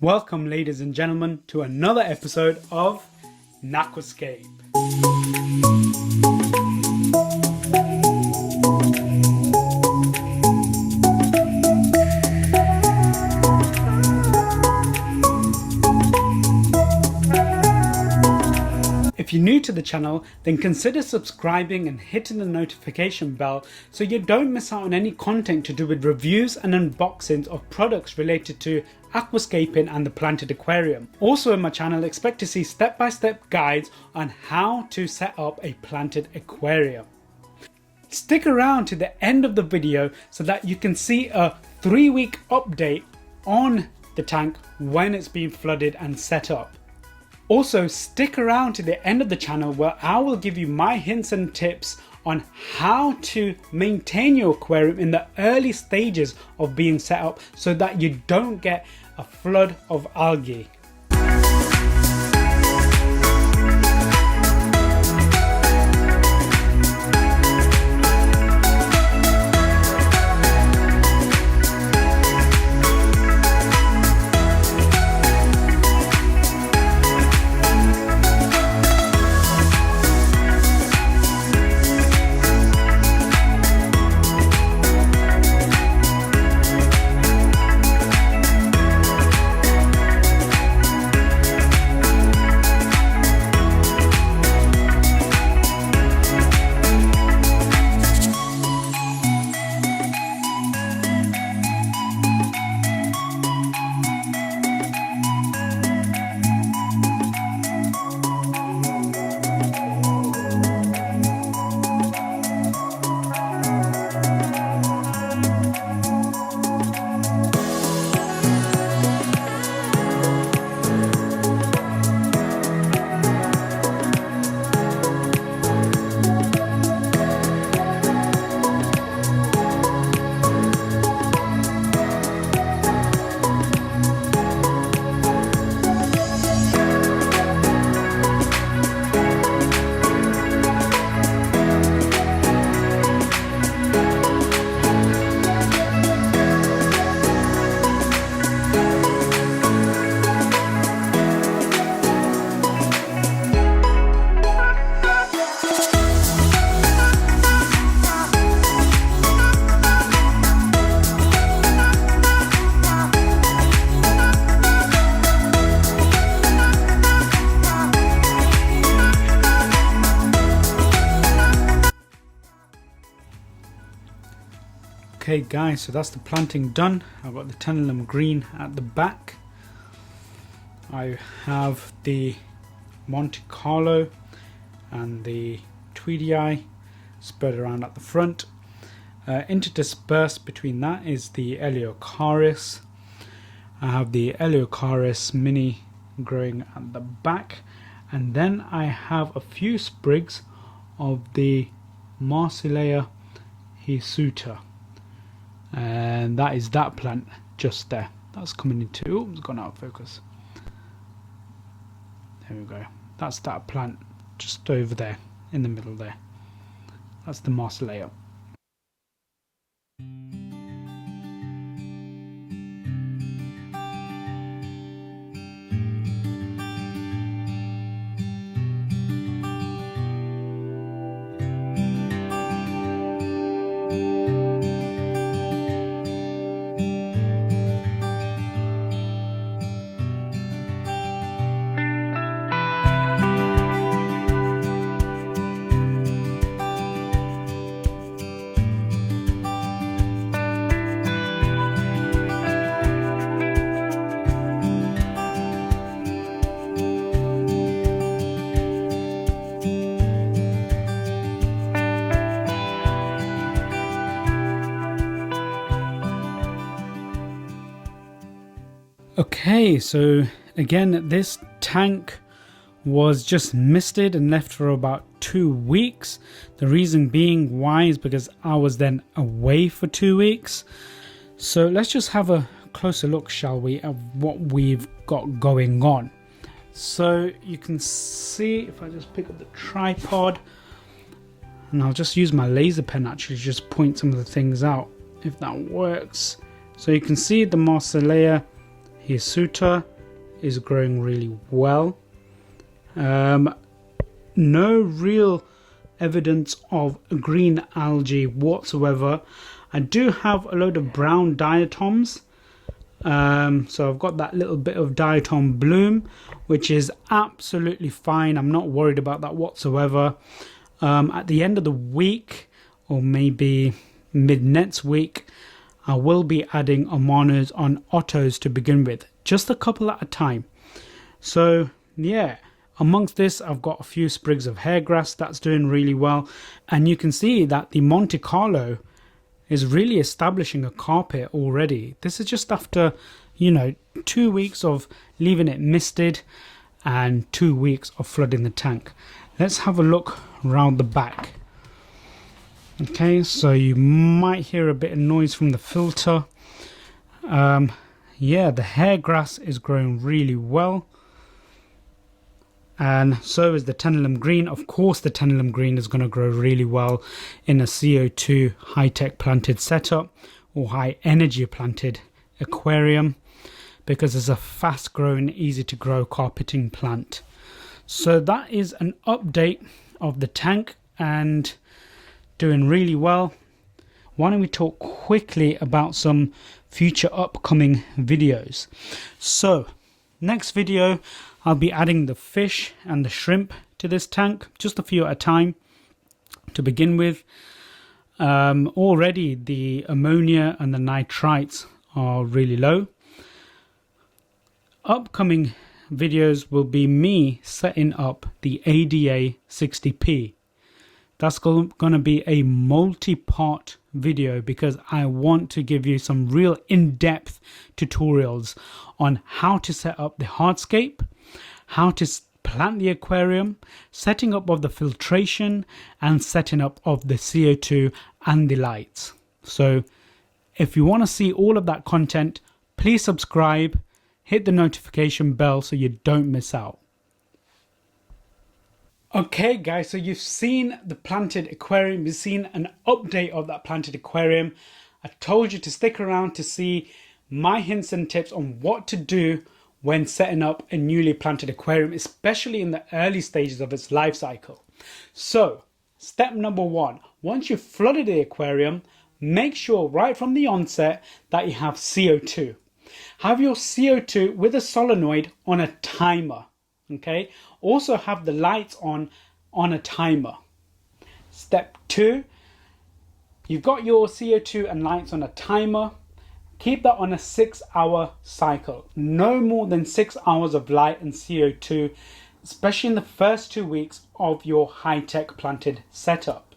Welcome ladies and gentlemen to another episode of Natquascape. If you're new to the channel, then consider subscribing and hitting the notification bell so you don't miss out on any content to do with reviews and unboxings of products related to aquascaping and the planted aquarium. Also in my channel, expect to see step-by-step guides on how to set up a planted aquarium. Stick around to the end of the video so that you can see a 3-week update on the tank when it's been flooded and set up. Also, stick around to the end of the channel where I will give you my hints and tips on how to maintain your aquarium in the early stages of being set up so that you don't get a flood of algae. Okay guys, so that's the planting done. I've got the tantalum green at the back. I have the Monte Carlo and the Tweedy Eye spread around at the front. Interdispersed between that is the Eleocharis. I have the Eleocharis mini growing at the back, and then I have a few sprigs of the Parasail hirsuta. And that is that plant just there. That's coming into, oh, it's gone out of focus. There we go. That's that plant just over there in the middle there. That's the Parasail. Okay, so again, this tank was just misted and left for about 2 weeks. The reason being why is because I was then away for 2 weeks. So let's just have a closer look, shall we, at what we've got going on. So you can see, if I just pick up the tripod, and I'll just use my laser pen actually to just point some of the things out, if that works. So you can see the Parasail hirsuta is growing really well. No real evidence of green algae whatsoever. I do have a load of brown diatoms. So I've got that little bit of diatom bloom, which is absolutely fine. I'm not worried about that whatsoever. At the end of the week, or maybe mid next week, I will be adding amanos on autos to begin with, just a couple at a time. So yeah, amongst this I've got a few sprigs of hairgrass that's doing really well, and you can see that the Monte Carlo is really establishing a carpet already. This is just after, 2 weeks of leaving it misted and 2 weeks of flooding the tank. Let's have a look round the back. Okay, so you might hear a bit of noise from the filter. Yeah, the hairgrass is growing really well, and so is the tenellum green. Of course, the tenellum green is going to grow really well in a CO2 high-tech planted setup or high energy planted aquarium, because it's a fast growing, easy to grow carpeting plant. So that is an update of the tank and doing really well. Why don't we talk quickly about some future upcoming videos. So next video, I'll be adding the fish and the shrimp to this tank, just a few at a time to begin with. Already the ammonia and the nitrites are really low. Upcoming videos will be me setting up the ADA 60p. That's going to be a multi-part video because I want to give you some real in-depth tutorials on how to set up the hardscape, how to plant the aquarium, setting up of the filtration, and setting up of the CO2 and the lights. So if you want to see all of that content, please subscribe, hit the notification bell so you don't miss out. Okay guys, so you've seen the planted aquarium, you've seen an update of that planted aquarium. I told you to stick around to see my hints and tips on what to do when setting up a newly planted aquarium, especially in the early stages of its life cycle. So step number one, once you've flooded the aquarium, make sure right from the onset that you have CO2. Have your CO2 with a solenoid on a timer. Okay, also have the lights on a timer. Step 2, you've got your CO2 and lights on a timer. Keep that on a 6-hour cycle. No more than 6 hours of light and CO2, especially in the first 2 weeks of your high-tech planted setup.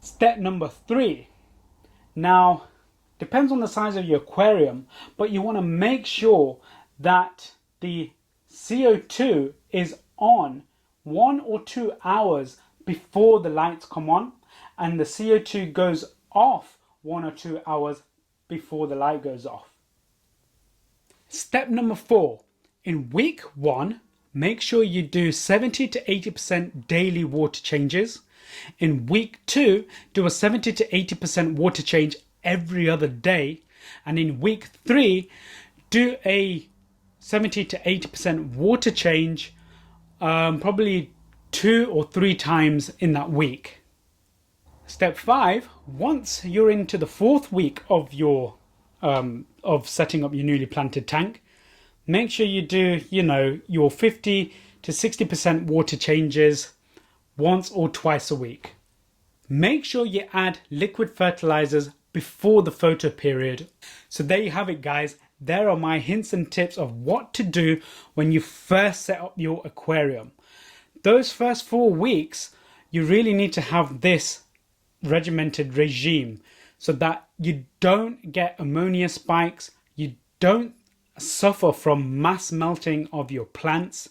Step number 3. Now, depends on the size of your aquarium, but you want to make sure that the CO2 is on 1 or 2 hours before the lights come on, and the CO2 goes off 1 or 2 hours before the light goes off. Step number 4. In week 1, make sure you do 70 to 80% daily water changes. In week 2, do a 70 to 80% water change every other day. And in week 3, do a 70 to 80% water change probably 2 or 3 times in that week. Step 5, once you're into the 4th week of your of setting up your newly planted tank, make sure you do, your 50 to 60% water changes once or twice a week. Make sure you add liquid fertilizers before the photo period. So there you have it guys. There are my hints and tips of what to do when you first set up your aquarium. Those first 4 weeks, you really need to have this regimented regime so that you don't get ammonia spikes, you don't suffer from mass melting of your plants,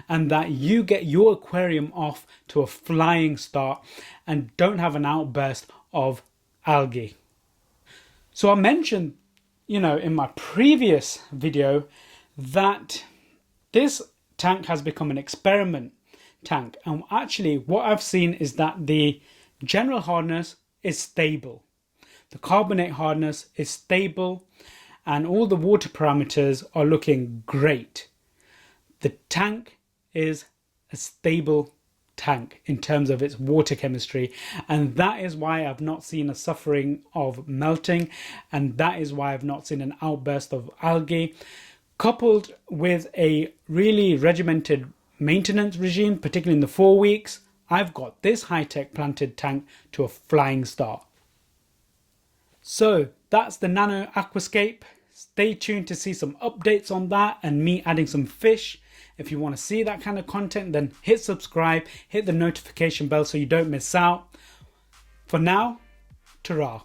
and that you get your aquarium off to a flying start and don't have an outburst of algae. So I mentioned in my previous video that this tank has become an experiment tank, and actually what I've seen is that the general hardness is stable, the carbonate hardness is stable, and all the water parameters are looking great. The tank is a stable tank in terms of its water chemistry, and that is why I've not seen a suffering of melting, and that is why I've not seen an outburst of algae, coupled with a really regimented maintenance regime, particularly in the 4 weeks. I've got this high-tech planted tank to a flying start. So that's the Nano-Aquascape. Stay tuned to see some updates on that and me adding some fish. If you want to see that kind of content, then hit subscribe, hit the notification bell so you don't miss out. For now, ta-ra.